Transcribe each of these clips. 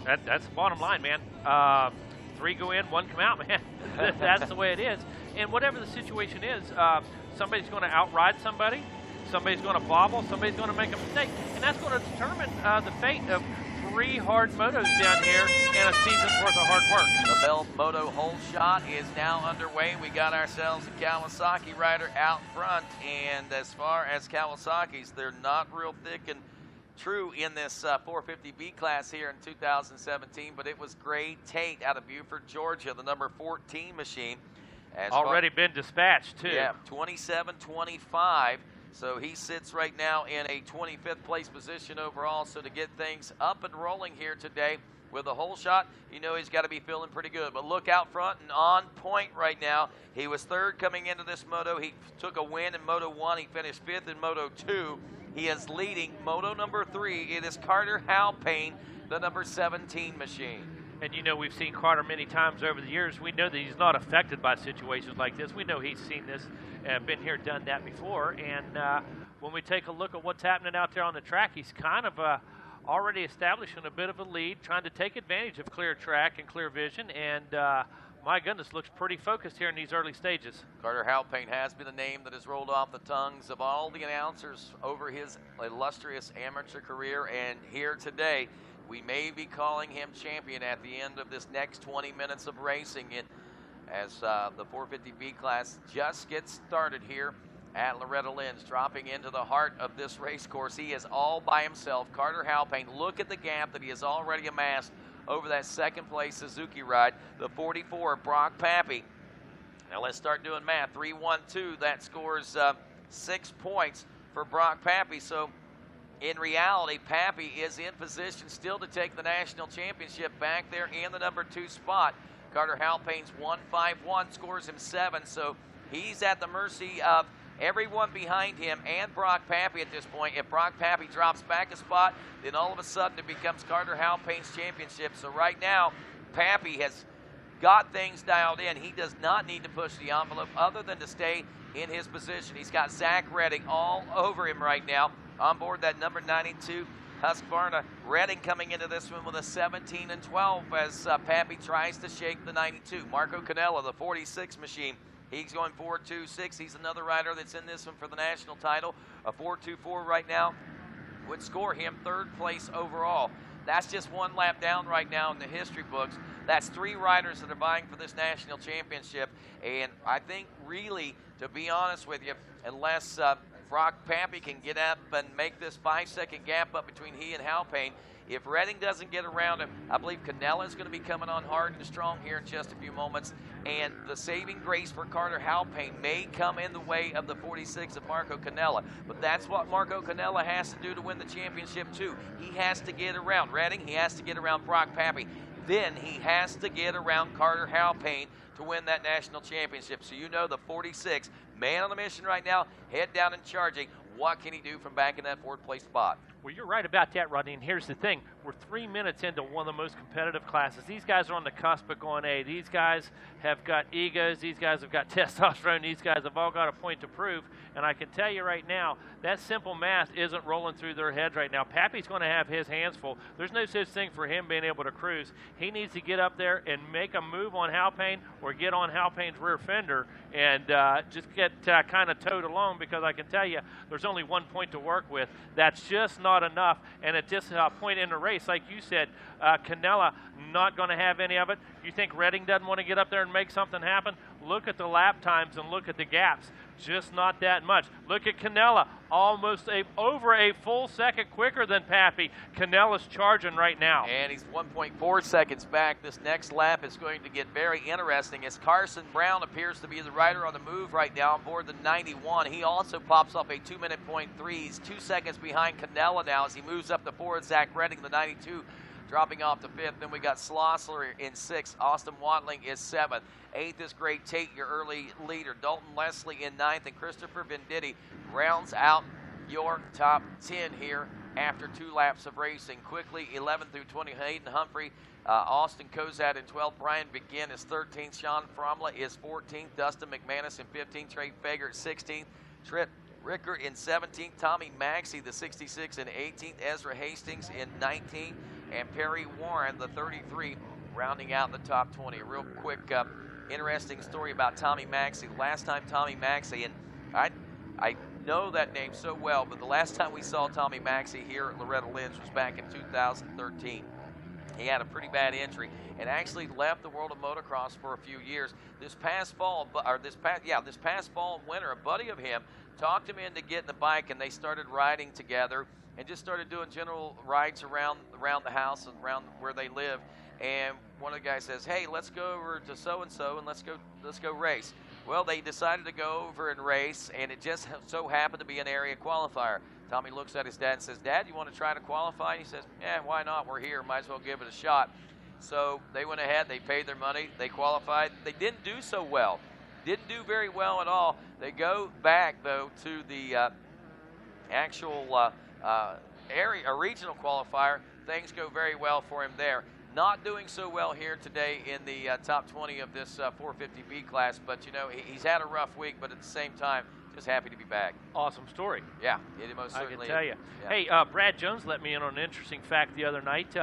That's the bottom line, man. 3 go in, 1 come out, man. That's the way it is. And whatever the situation is, somebody's going to outride somebody, somebody's going to bobble, somebody's going to make a mistake, and that's going to determine the fate of 3 hard motos down here and a season's worth of hard work. The Bell Moto hole shot is now underway. We got ourselves a Kawasaki rider out front, and as far as Kawasaki's, they're not real thick and true in this 450B class here in 2017, but it was Gray Tate out of Buford, Georgia, the number 14 machine. Already been dispatched, too. Yeah, 27-25. So he sits right now in a 25th place position overall. So to get things up and rolling here today with a hole shot, you know he's got to be feeling pretty good. But look out front and on point right now. He was 3rd coming into this moto. He took a win in Moto 1. He finished 5th in Moto 2. He is leading Moto number 3. It is Carter Halpayne, the number 17 machine. And you know, we've seen Carter many times over the years. We know that he's not affected by situations like this. We know he's seen this, been here, done that before. And when we take a look at what's happening out there on the track, he's kind of already establishing a bit of a lead, trying to take advantage of clear track and clear vision. And my goodness, looks pretty focused here in these early stages. Carter Halpayne has been a name that has rolled off the tongues of all the announcers over his illustrious amateur career. And here today, we may be calling him champion at the end of this next 20 minutes of racing as the 450B class just gets started here at Loretta Lynn's, dropping into the heart of this race course. He is all by himself. Carter Halpayne, look at the gap that he has already amassed over that 2nd place Suzuki ride, the 44, Brock Pappy. Now let's start doing math. 3-1-2, that scores 6 points for Brock Pappy. So in reality, Pappy is in position still to take the national championship back there in the number 2 spot. Carter Halpayne's 1-5-1, scores him 7, so he's at the mercy of everyone behind him and Brock Pappy at this point. If Brock Pappy drops back a spot, then all of a sudden it becomes Carter Halpayne's championship. So right now, Pappy has got things dialed in. He does not need to push the envelope other than to stay in his position. He's got Zach Redding all over him right now. On board that number 92 Husqvarna. Redding coming into this one with a 17-12 as Pappy tries to shake the 92. Marco Cannella, the 46 machine. He's going 4.26. He's another rider that's in this one for the national title. A 4.24 right now would score him 3rd place overall. That's just 1 lap down right now in the history books. That's 3 riders that are vying for this national championship. And I think really, to be honest with you, unless Brock Pappy can get up and make this 5-second gap up between he and Halpayne, if Redding doesn't get around him, I believe Cannella is going to be coming on hard and strong here in just a few moments. And the saving grace for Carter Halpayne may come in the way of the 46 of Marco Cannella. But that's what Marco Cannella has to do to win the championship too. He has to get around Redding. He has to get around Brock Pappy. Then he has to get around Carter Halpayne to win that national championship. So you know the 46, man on a mission right now, head down and charging. What can he do from back in that 4th place spot? Well, you're right about that, Rodney, and here's the thing. We're 3 minutes into one of the most competitive classes. These guys are on the cusp of going A. These guys have got egos. These guys have got testosterone. These guys have all got a point to prove, and I can tell you right now, that simple math isn't rolling through their heads right now. Pappy's going to have his hands full. There's no such thing for him being able to cruise. He needs to get up there and make a move on Halpayne or get on Halpayne's rear fender and just get kind of towed along, because I can tell you there's only 1 point to work with. That's just not enough, and at this point in the race, like you said, Cannella not going to have any of it. You think Redding doesn't want to get up there and make something happen? Look at the lap times and look at the gaps. Just not that much. Look at Cannella, almost over a full second quicker than Pappy. Cannella's charging right now. And he's 1.4 seconds back. This next lap is going to get very interesting as Carson Brown appears to be the rider on the move right now on board the 91. He also pops up a 2-minute .3. He's 2 seconds behind Cannella now as he moves up to 4th. Zach Redding, the 92, dropping off to 5th. Then we got Slossler in 6th. Austin Watling is 7th. 8th is Gray Tate, your early leader. Dalton Leslie in 9th, and Christopher Venditti rounds out your top 10 here after 2 laps of racing. Quickly, 11 through 20, Hayden Humphrey, Austin Kozad in 12th. Brian Begin is 13th. Sean Fromla is 14th. Dustin McManus in 15th. Trey Fager 16th. Trent Rickert in 17th. Tommy Maxey, the 66, in 18th. Ezra Hastings in 19th. and Perry Warren, the 33, rounding out the top 20. A real quick, interesting story about Tommy Maxey. Last time Tommy Maxey, and I know that name so well, but the last time we saw Tommy Maxey here at Loretta Lynn's was back in 2013. He had a pretty bad injury and actually left the world of motocross for a few years. This past fall and winter, a buddy of him talked him into getting the bike, and they started riding together and just started doing general rides around the house and around where they live. And one of the guys says, "Hey, let's go over to so-and-so and let's go race." Well, they decided to go over and race, and it just so happened to be an area qualifier. Tommy looks at his dad and says, "Dad, you want to try to qualify?" And he says, "Yeah, why not? We're here. Might as well give it a shot." So they went ahead. They paid their money. They qualified. They didn't do so well. Didn't do very well at all. They go back, though, to the actual regional qualifier. Things go very well for him there. Not doing so well here today in the top 20 of this 450B class, but, you know, he's had a rough week, but at the same time, just happy to be back. Awesome story. Yeah, it most certainly I can tell you. Yeah. Hey, Brad Jones let me in on an interesting fact the other night.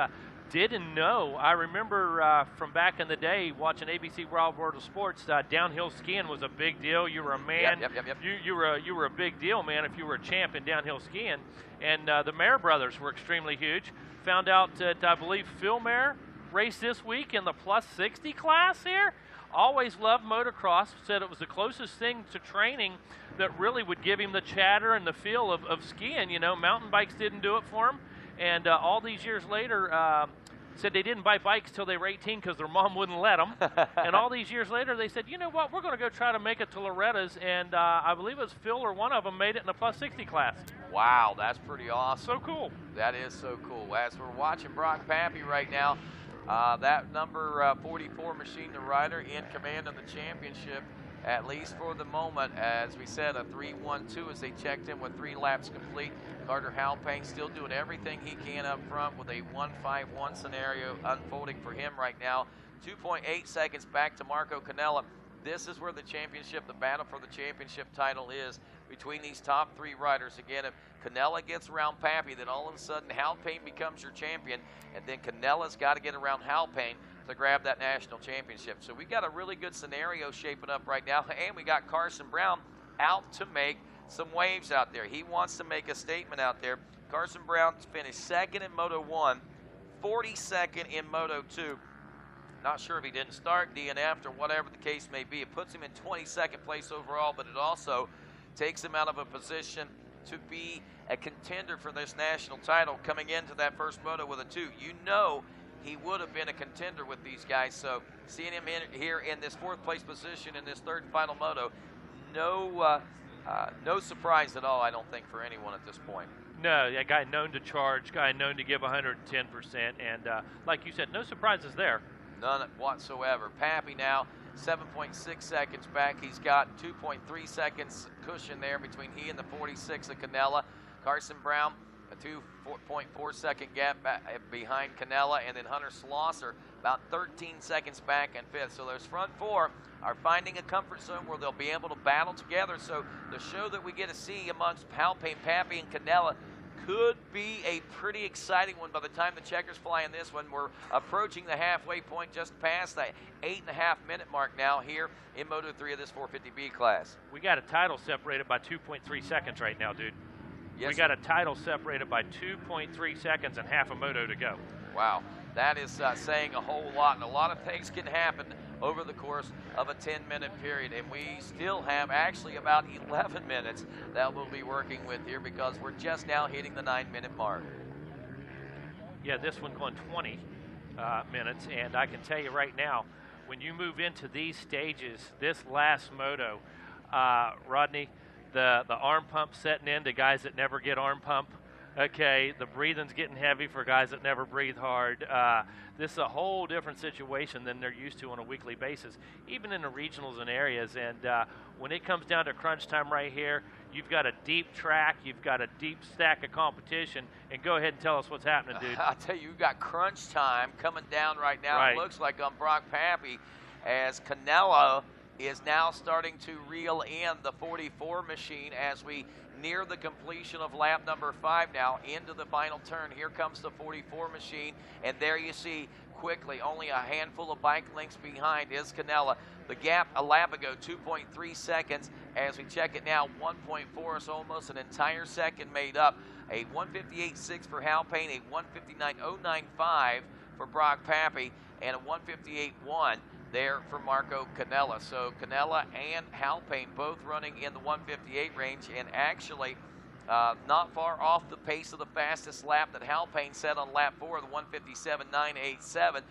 Didn't know. I remember from back in the day watching ABC Wild World of Sports. Downhill skiing was a big deal. You were a man. Yep. You were a big deal, man, if you were a champ in downhill skiing. And the Mayer brothers were extremely huge. Found out that I believe Phil Mayer raced this week in the plus 60 class here. Always loved motocross. Said it was the closest thing to training that really would give him the chatter and the feel of skiing. You know, mountain bikes didn't do it for him. And all these years later, said they didn't buy bikes till they were 18 because their mom wouldn't let them. And all these years later, they said, you know what, we're going to go try to make it to Loretta's. And I believe it was Phil or one of them made it in the plus 60 class. Wow, that's pretty awesome. So cool. That is so cool. As we're watching Brock Pappy right now, that number 44 machine, the rider, in command of the championship, at least for the moment. As we said, a 3-1-2 as they checked in with 3 laps complete. Carter Halpane still doing everything he can up front with a 1-5-1 scenario unfolding for him right now. 2.8 seconds back to Marco Cannella. This is where the championship, the battle for the championship title is between these top 3 riders. Again, if Cannella gets around Pappy, then all of a sudden Halpane becomes your champion, and then Cannella's got to get around Halpane to grab that national championship. So we got a really good scenario shaping up right now, and we got Carson Brown out to make some waves out there. He wants to make a statement out there. Carson Brown finished 2nd in Moto 1, 42nd in Moto 2. Not sure if he didn't start, DNF'd, or whatever the case may be. It puts him in 22nd place overall, but it also takes him out of a position to be a contender for this national title coming into that first moto with a 2. You know he would have been a contender with these guys, so seeing him here in this 4th place position in this 3rd and final moto, no surprise at all, I don't think, for anyone at this point. No, a guy known to charge, guy known to give 110%, and like you said, no surprises there. None whatsoever. Pappy now 7.6 seconds back. He's got 2.3 seconds cushion there between he and the 46 of Cannella. Carson Brown, a 2.4 second gap back behind Cannella, and then Hunter Schlosser about 13 seconds back in 5th. So those front 4 are finding a comfort zone where they'll be able to battle together. So the show that we get to see amongst Halpane, Pappy, and Cannella could be a pretty exciting one by the time the checkers fly in this one. We're approaching the halfway point, just past the 8.5-minute mark now here in Moto 3 of this 450B class. We got a title separated by 2.3 seconds right now, dude. Yes, we got a title separated by 2.3 seconds and half a moto to go. Wow, that is saying a whole lot, and a lot of things can happen over the course of a 10-minute period, and we still have actually about 11 minutes that we'll be working with here because we're just now hitting the 9-minute mark. Yeah, this one going 20 minutes, and I can tell you right now, when you move into these stages, this last moto, Rodney, the arm pump setting in to guys that never get arm pump. Okay, the breathing's getting heavy for guys that never breathe hard. This is a whole different situation than they're used to on a weekly basis, even in the regionals and areas. And when it comes down to crunch time right here, you've got a deep track, you've got a deep stack of competition, and go ahead and tell us what's happening, dude. I'll tell you, you've got crunch time coming down right now. Right. It looks like on Brock Pappy as Cannella is now starting to reel in the 44 machine as we near the completion of lap number 5 now into the final turn. Here comes the 44 machine, and there you see quickly only a handful of bike lengths behind is Canella. The gap a lap ago, 2.3 seconds. As we check it now, 1.4 is almost an entire second made up. A 158.6 for Hal Payne, a 159.095 for Brock Pappy, and a 158.1 there for Marco Canella. So Canella and Hal Payne both running in the 158 range, and actually not far off the pace of the fastest lap that Hal Payne set on lap 4, the 157.987.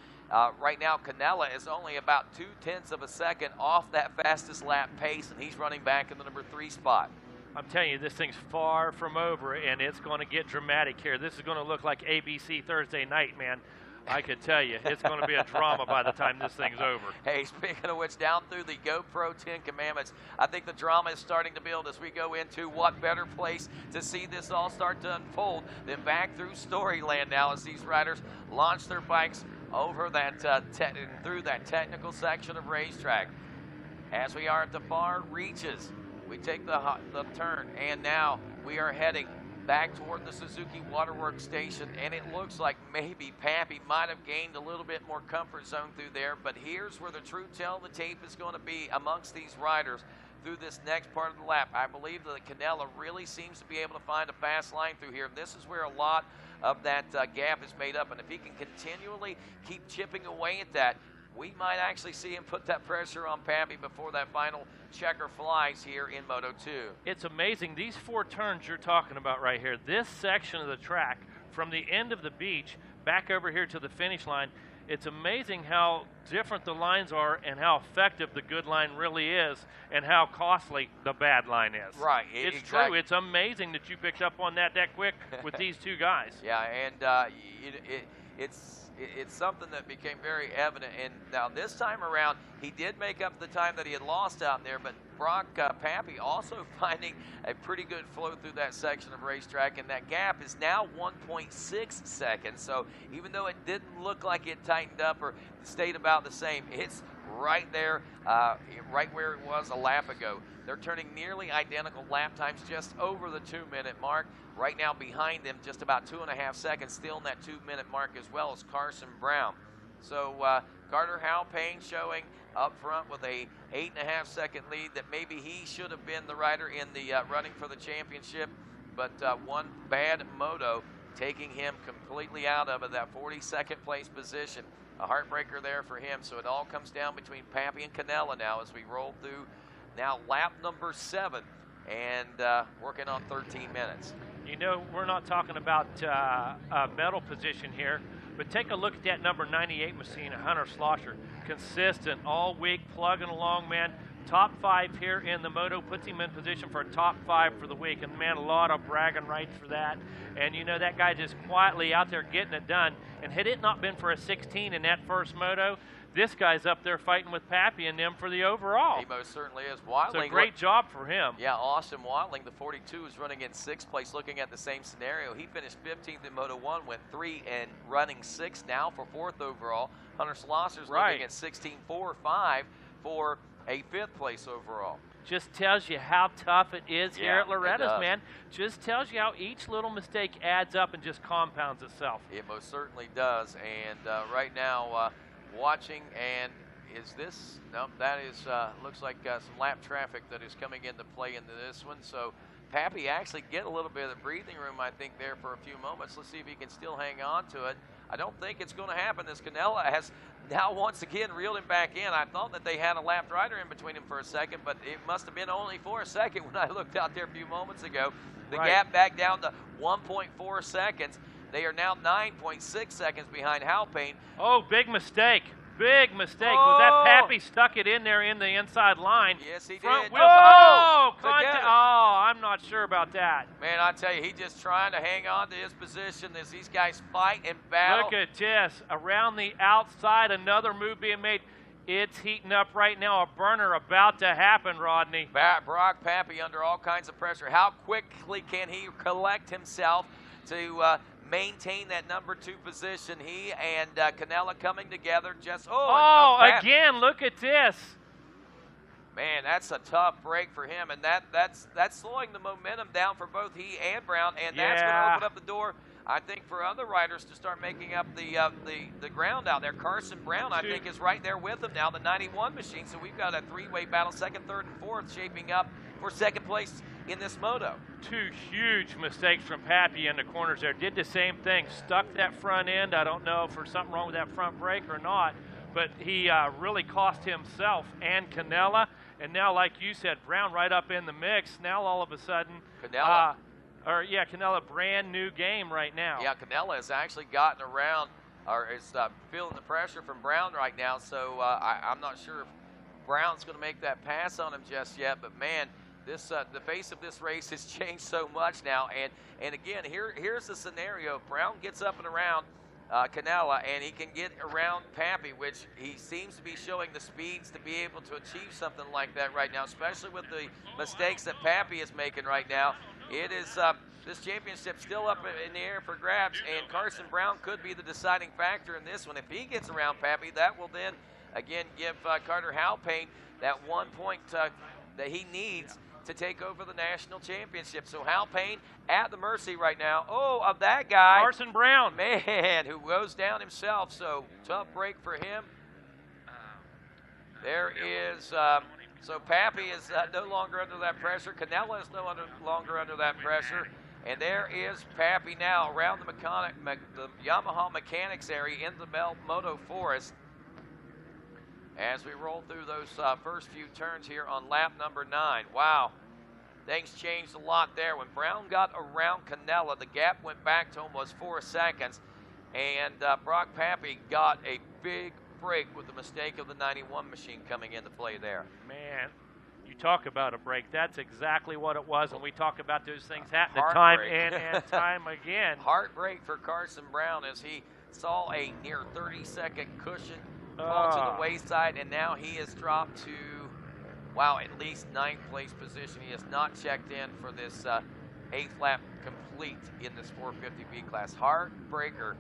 Right now, Canella is only about 0.2 of a second off that fastest lap pace, and he's running back in the number 3 spot. I'm telling you, this thing's far from over, and it's going to get dramatic here. This is going to look like ABC Thursday night, man. I could tell you, it's going to be a drama by the time this thing's over. Hey, speaking of which, down through the GoPro 10 Commandments, I think the drama is starting to build as we go into what better place to see this all start to unfold than back through Storyland now as these riders launch their bikes over that through that technical section of racetrack. As we are at the far reaches, we take the turn, and now we are heading back toward the Suzuki Waterworks station, and it looks like maybe Pappy might have gained a little bit more comfort zone through there, but here's where the true tell of the tape is going to be amongst these riders through this next part of the lap. I believe that Canella really seems to be able to find a fast line through here. This is where a lot of that gap is made up, and if he can continually keep chipping away at that, we might actually see him put that pressure on Pappy before that final checker flies here in Moto 2. It's amazing. These 4 turns you're talking about right here, this section of the track, from the end of the beach back over here to the finish line, it's amazing how different the lines are and how effective the good line really is and how costly the bad line is. Right. It's exactly. true. It's amazing that you picked up on that quick with these 2 guys. Yeah, and it's something that became very evident. And now this time around, he did make up the time that he had lost out there, but Brock Pappy also finding a pretty good flow through that section of racetrack, and that gap is now 1.6 seconds. So even though it didn't look like it tightened up or stayed about the same, it's right there, right where it was a lap ago. They're turning nearly identical lap times, just over the 2-minute mark. Right now behind them, just about 2.5 seconds, still in that 2-minute mark as well as Carson Brown. So Carter Hal Payne showing up front with a 8.5 second lead that maybe he should have been the rider in the running for the championship, but one bad moto taking him completely out of it, that 42nd place position. A heartbreaker there for him. So it all comes down between Pappy and Canella now as we roll through now lap number 7 and working on 13 minutes. You know, we're not talking about a medal position here, but take a look at that number 98 machine, Hunter Schlosser. Consistent all week, plugging along, man. Top 5 here in the Moto puts him in position for a top 5 for the week. And, man, a lot of bragging rights for that. And, you know, that guy just quietly out there getting it done. And had it not been for a 16 in that first Moto, this guy's up there fighting with Pappy and them for the overall. He most certainly is. Watling, so great job for him. Yeah, Austin Watling, the 42, is running in 6th place, looking at the same scenario. He finished 15th in Moto 1, went 3 and running 6th now for 4th overall. Hunter Schlosser's looking at 16.45 for a 5th place overall. Just tells you how tough it is here at Loretta's, man. Just tells you how each little mistake adds up and just compounds itself. It most certainly does. And right now, watching, and is this, no, that is, looks like some lap traffic that is coming into play into this one. So Pappy actually get a little bit of breathing room, I think, there for a few moments. Let's see if he can still hang on to it. I don't think it's going to happen. This Canella has now once again reeled him back in. I thought that they had a lapped rider in between him for a second, but it must have been only for a second when I looked out there a few moments ago. The gap back down to 1.4 seconds. They are now 9.6 seconds behind Hal Payne. Oh, big mistake. Big mistake. Was that Pappy stuck it in there in the inside line? Yes, he Front did. Wheels. Oh, contact. Oh, I'm not sure about that. Man, I tell you, he's just trying to hang on to his position as these guys fight and battle. Look at this. Around the outside, another move being made. It's heating up right now. A burner about to happen, Rodney. Brock Pappy under all kinds of pressure. How quickly can he collect himself to maintain that number 2 position? He and Canella coming together just, again, look at this. Man, that's a tough break for him, and that's slowing the momentum down for both he and Brown, and that's going to open up the door, I think, for other riders to start making up the ground out there. Carson Brown, I think, is right there with him now, the 91 machine. So we've got a three-way battle, second, third, and fourth, shaping up for second place in this moto. Two huge mistakes from Pappy in the corners there. Did the same thing, stuck that front end. I don't know if there's something wrong with that front brake or not, but he really cost himself and Canella. And now, like you said, Brown right up in the mix. Now all of a sudden, Canella. Canella, brand new game right now. Yeah, Canella has actually gotten around, or is feeling the pressure from Brown right now. So I'm not sure if Brown's going to make that pass on him just yet. But man, this the face of this race has changed so much now. And again, here's the scenario: if Brown gets up and around Canella, and he can get around Pappy, which he seems to be showing the speeds to be able to achieve something like that right now, especially with the mistakes that Pappy is making right now. It is this championship still up in the air for grabs, and Carson Brown could be the deciding factor in this one. If he gets around Pappy, that will then again give Carter Halpayne that 1 point that he needs to take over the national championship. So Halpayne at the mercy right now. Oh, of that guy. Carson Brown. Man, who goes down himself. So tough break for him. There is, so Pappy is no longer under that pressure. Canella is no longer under that pressure. And there is Pappy now around the Yamaha mechanics area in the Moto Forest. As we roll through those first few turns here on lap number 9. Wow, things changed a lot there. When Brown got around Canella, the gap went back to almost 4 seconds, and Brock Pappy got a big break with the mistake of the 91 machine coming into play there. Man, you talk about a break. That's exactly what it was, and we talk about those things happening time and time again. Heartbreak for Carson Brown as he saw a near 30-second cushion fall to the wayside, and now he has dropped to, wow, at least 9th place position. He has not checked in for this 8th lap complete in this 450B class. Heartbreaker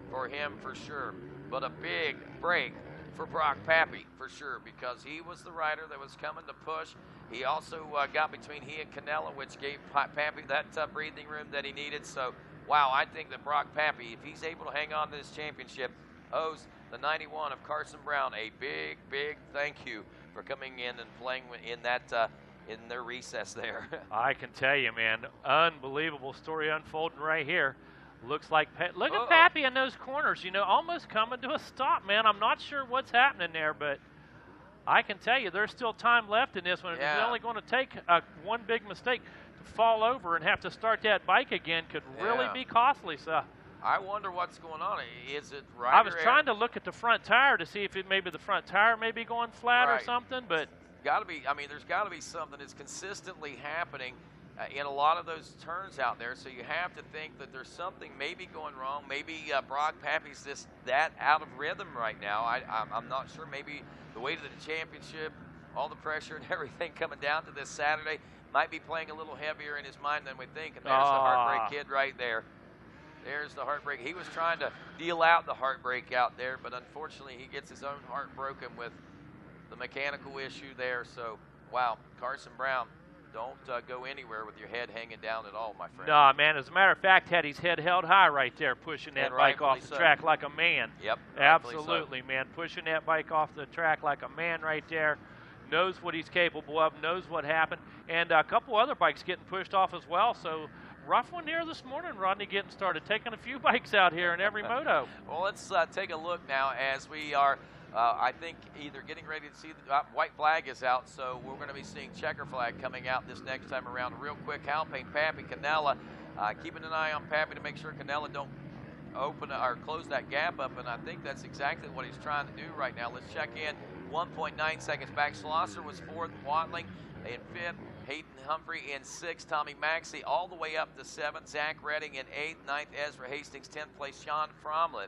for him for sure, but a big break for Brock Pappy for sure, because he was the rider that was coming to push. He also got between he and Canella, which gave Pappy that breathing room that he needed. So, wow, I think that Brock Pappy, if he's able to hang on to this championship, owes the 91 of Carson Brown a big, big thank you for coming in and playing in that in their recess there. I can tell you, man, unbelievable story unfolding right here. Looks like look at Pappy in those corners, you know, almost coming to a stop, man. I'm not sure what's happening there, but I can tell you there's still time left in this one. Yeah. It's only going to take one big mistake to fall over and have to start that bike again. Could really be costly. So I wonder what's going on. Is it right? I was trying to look at the front tire to see if maybe the front tire may be going flat or something, but got to be. I mean, there's got to be something that's consistently happening in a lot of those turns out there. So you have to think that there's something maybe going wrong. Maybe Brock Pappy's just that out of rhythm right now. I'm not sure. Maybe the weight of the championship, all the pressure and everything coming down to this Saturday might be playing a little heavier in his mind than we think. And there's the heartbreak kid right there. There's the heartbreak. He was trying to deal out the heartbreak out there, but unfortunately he gets his own heart broken with the mechanical issue there. So, wow, Carson Brown, don't go anywhere with your head hanging down at all, my friend. No, man. As a matter of fact, had his head held high right there, pushing that bike off the track like a man. Yep. Absolutely, man. Pushing that bike off the track like a man right there. Knows what he's capable of, knows what happened. And a couple other bikes getting pushed off as well. So, rough one here this morning, Rodney, getting started. Taking a few bikes out here in every moto. Well, let's take a look now as we are, I think, either getting ready to see the white flag is out, so we're going to be seeing checker flag coming out this next time around. Real quick, Halpayne, Pappy, Canella, keeping an eye on Pappy to make sure Canella don't open or close that gap up, and I think that's exactly what he's trying to do right now. Let's check in. 1.9 seconds back. Schlosser was 4th, Watling in 5th, Hayden Humphrey in 6th, Tommy Maxey all the way up to 7th, Zach Redding in 8th, 9th, Ezra Hastings 10th place, Sean Fromlin.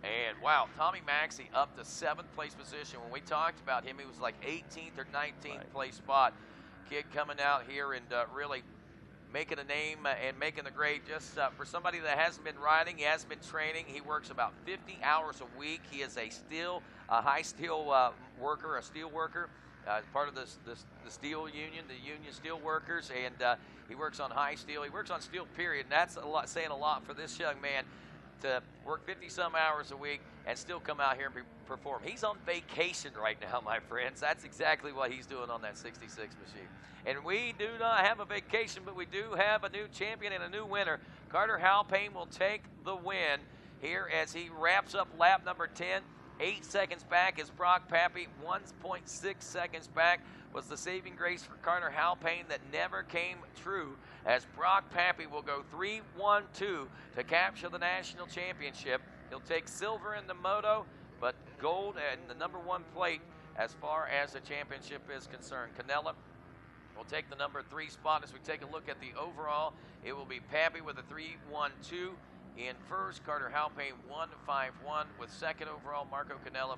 And wow, Tommy Maxey up to 7th place position. When we talked about him, he was like 18th or 19th place spot. Kid coming out here and really making a name and making the grade. Just for somebody that hasn't been riding, he hasn't been training. He works about 50 hours a week. He is a high steel worker, a steel worker, part of the steel union, the union steel workers, and he works on high steel. He works on steel, period, and that's saying a lot for this young man to work 50-some hours a week and still come out here and perform. He's on vacation right now, my friends. That's exactly what he's doing on that 66 machine. And we do not have a vacation, but we do have a new champion and a new winner. Carter Halpayne will take the win here as he wraps up lap number 10. 8 seconds back is Brock Pappy. 1.6 seconds back was the saving grace for Carter Halpayne that never came true, as Brock Pappy will go 3-1-2 to capture the national championship. He'll take silver in the Moto, but gold and the number 1 plate as far as the championship is concerned. Canella will take the number 3 spot. As we take a look at the overall, it will be Pappy with a 3-1-2. In first, Carter Halpayne 1-5-1 with second overall. Marco Canella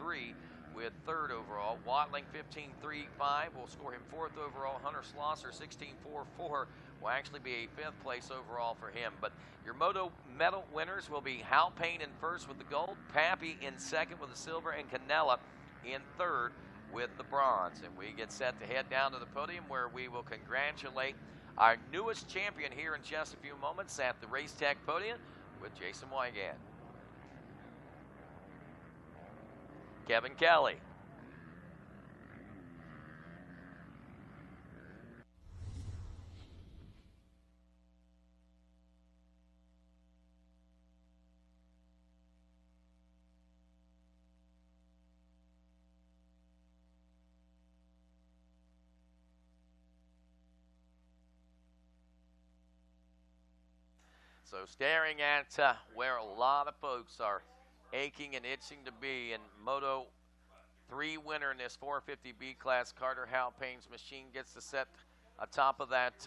4-2-3 with third overall. Watling 15-3-5 will score him fourth overall. Hunter Schlosser 16-4-4 will actually be a fifth place overall for him. But your Moto medal winners will be Halpayne in first with the gold, Pappy in second with the silver, and Canella in third with the bronze. And we get set to head down to the podium where we will congratulate our newest champion here in just a few moments at the Race Tech Podium with Jason Wygant. Kevin Kelly. So staring at where a lot of folks are aching and itching to be, and Moto 3 winner in this 450B class, Carter Halpayne's machine gets to set atop of that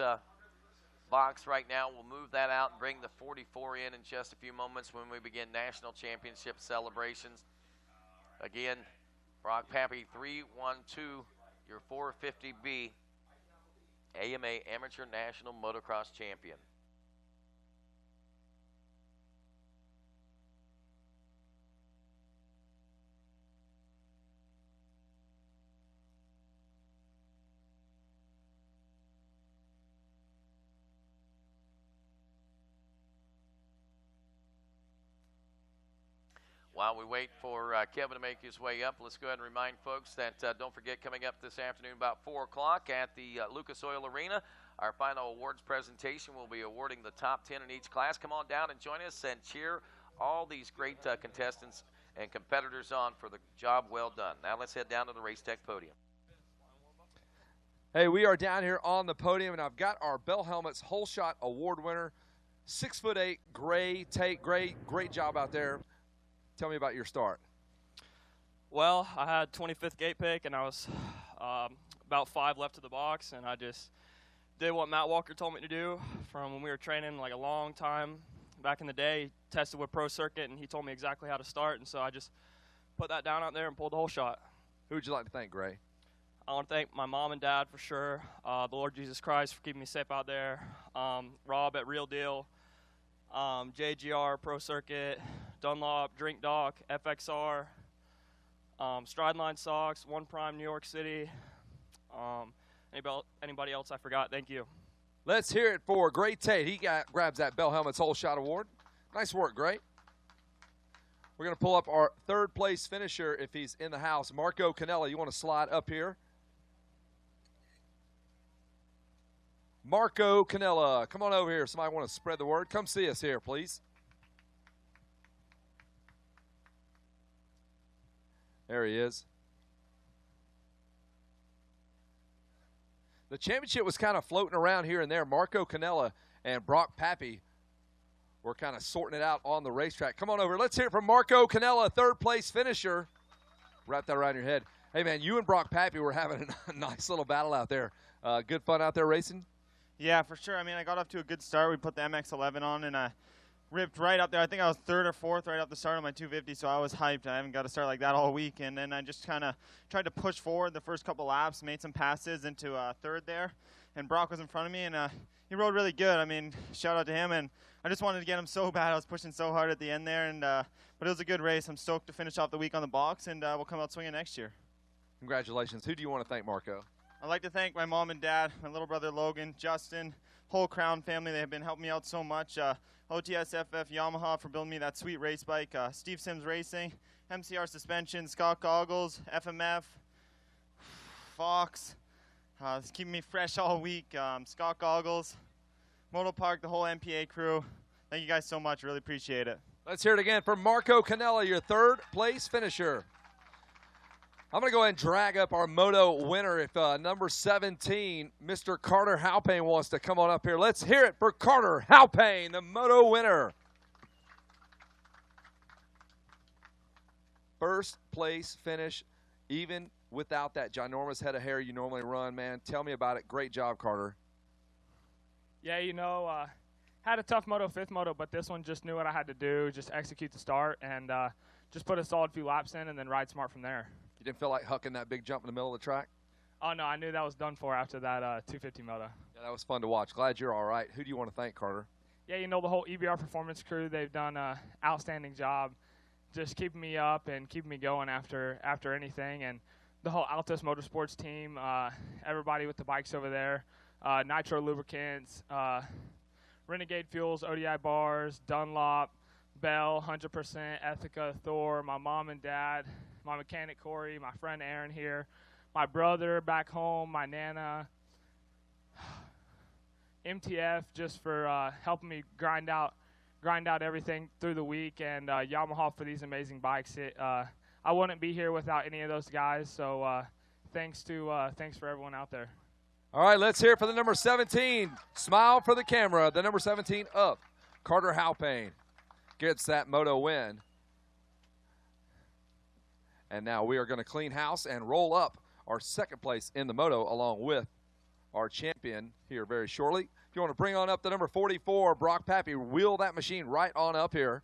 box right now. We'll move that out and bring the 44 in just a few moments when we begin national championship celebrations. Again, Brock Pappy 3-1-2, your 450B AMA Amateur National Motocross Champion. While we wait for Kevin to make his way up, let's go ahead and remind folks that don't forget, coming up this afternoon about 4 o'clock at the Lucas Oil Arena, our final awards presentation will be awarding the top 10 in each class. Come on down and join us and cheer all these great contestants and competitors on for the job well done. Now let's head down to the Race Tech Podium. Hey, we are down here on the podium, and I've got our Bell Helmets Whole Shot Award winner, 6'8", Gray Tate. Gray, great job out there. Tell me about your start. Well, I had 25th gate pick, and I was about 5 left to the box, and I just did what Matt Walker told me to do from when we were training like a long time back in the day. He tested with Pro Circuit, and he told me exactly how to start, and so I just put that down out there and pulled the whole shot. Who would you like to thank, Gray? I want to thank my mom and dad for sure, the Lord Jesus Christ for keeping me safe out there, Rob at Real Deal, JGR, Pro Circuit, Dunlop, Drink Dock, FXR, Strideline Socks, One Prime New York City. Anybody else I forgot, thank you. Let's hear it for Gray Tate. He grabs that Bell Helmets Whole Shot Award. Nice work, Gray. We're going to pull up our third place finisher if he's in the house. Marco Canella, you want to slide up here? Marco Canella, come on over here. Somebody want to spread the word? Come see us here, please. There he is. The championship was kind of floating around here and there. Marco Canella and Brock Pappy were kind of sorting it out on the racetrack. Come on over. Let's hear it from Marco Canella, third place finisher. Wrap that around your head. Hey, man, you and Brock Pappy were having a nice little battle out there. Good fun out there racing? Yeah, for sure. I mean, I got off to a good start. We put the MX-11 on, and I ripped right up there. I think I was third or fourth right off the start on my 250, so I was hyped. I haven't got to start like that all week. And then I just kind of tried to push forward the first couple laps, made some passes into third there. and Brock was in front of me, and he rode really good. I mean, shout out to him, and I just wanted to get him so bad. I was pushing so hard at the end there, and but it was a good race. I'm stoked to finish off the week on the box, and we'll come out swinging next year. Congratulations. Who do you want to thank, Marco? I'd like to thank my mom and dad, my little brother Logan, Justin, whole Crown family. They have been helping me out so much. OTSFF Yamaha for building me that sweet race bike. Steve Sims Racing, MCR Suspension, Scott Goggles, FMF, Fox. It's keeping me fresh all week. Scott Goggles, Moto Park, the whole MPA crew. Thank you guys so much. Really appreciate it. Let's hear it again for Marco Canella, your third place finisher. I'm going to go ahead and drag up our Moto winner if number 17, Mr. Carter Halpane, wants to come on up here. Let's hear it for Carter Halpane, the Moto winner. First place finish, even without that ginormous head of hair you normally run, man. Tell me about it. Great job, Carter. Yeah, you know, had a tough moto, fifth moto, but this one just knew what I had to do, just execute the start, and just put a solid few laps in and then ride smart from there. You didn't feel like hucking that big jump in the middle of the track? Oh, no, I knew that was done for after that 250 moto. Yeah, that was fun to watch. Glad you're all right. Who do you want to thank, Carter? Yeah, you know, the whole EBR Performance crew, they've done an outstanding job just keeping me up and keeping me going after anything. And the whole Altos Motorsports team, everybody with the bikes over there, Nitro Lubricants, Renegade Fuels, ODI Bars, Dunlop, Bell, 100%, Ethica, Thor, my mom and dad, my mechanic Corey, my friend Aaron here, my brother back home, my Nana, MTF just for helping me grind out everything through the week, and Yamaha for these amazing bikes. I wouldn't be here without any of those guys, so thanks for everyone out there. All right, let's hear it for the number 17. Smile for the camera. The number 17 up. Carter Halpane gets that moto win. And now we are going to clean house and roll up our second place in the moto along with our champion here very shortly. If you want to bring on up the number 44, Brock Pappy, wheel that machine right on up here.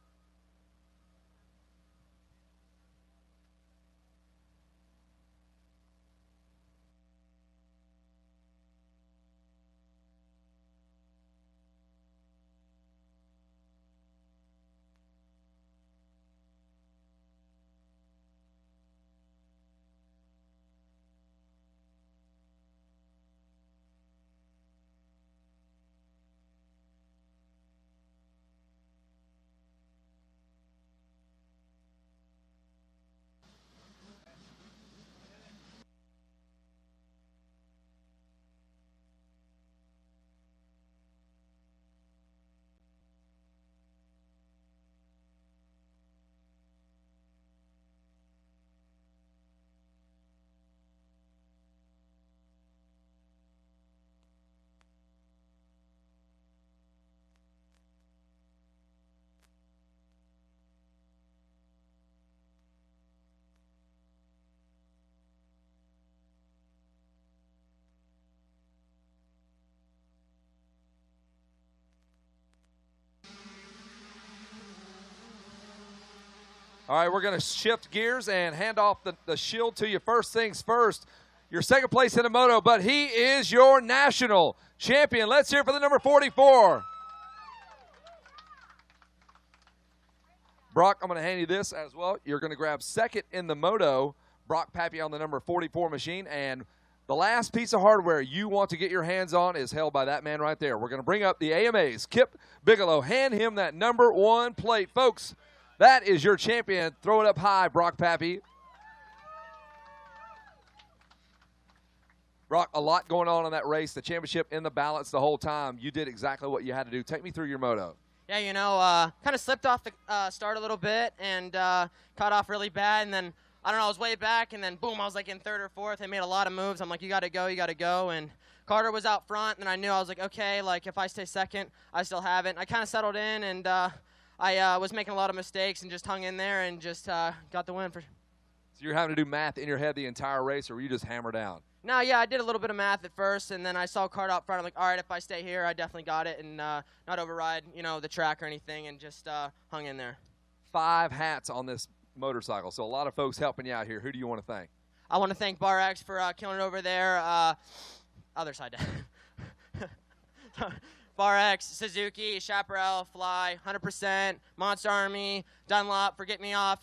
All right, we're going to shift gears and hand off the shield to you. First things first, your second place in the moto, but he is your national champion. Let's hear for the number 44. Brock, I'm going to hand you this as well. You're going to grab second in the moto, Brock Pappy on the number 44 machine, and the last piece of hardware you want to get your hands on is held by that man right there. We're going to bring up the AMAs. Kip Bigelow, hand him that number 1 plate. Folks, that is your champion. Throw it up high, Brock Pappy. Brock, a lot going on in that race. The championship in the balance the whole time. You did exactly what you had to do. Take me through your moto. Yeah, you know, kind of slipped off the start a little bit and caught off really bad. And then, I don't know, I was way back. And then, boom, I was like in third or fourth. I made a lot of moves. I'm like, you got to go, you got to go. And Carter was out front. And I knew, I was like, okay, like if I stay second, I still have it. And I kind of settled in and I was making a lot of mistakes and just hung in there and just got the win. So you're having to do math in your head the entire race, or were you just hammered down? No, yeah, I did a little bit of math at first, and then I saw Carter out front. I'm like, all right, if I stay here, I definitely got it, and not override, you know, the track or anything, and just hung in there. 5 hats on this motorcycle, so a lot of folks helping you out here. Who do you want to thank? I want to thank Bar X for killing it over there. Other side. Bar X, Suzuki, Chaparral, Fly, 100%, Monster Army, Dunlop, Forget Me Off,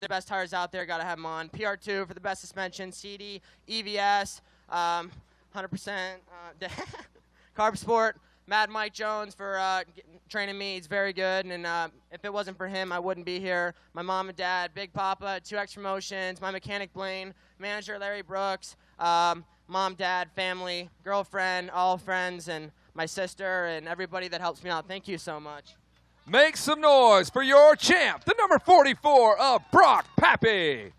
the best tires out there, got to have them on. PR2 for the best suspension, CD, EVS, 100%, Carb Sport, Mad Mike Jones for training me. He's very good, and if it wasn't for him, I wouldn't be here. My mom and dad, Big Papa, 2X Promotions, my mechanic Blaine, manager Larry Brooks, mom, dad, family, girlfriend, all friends, and my sister, and everybody that helps me out. Thank you so much. Make some noise for your champ, the number 44 of Brock Pappy.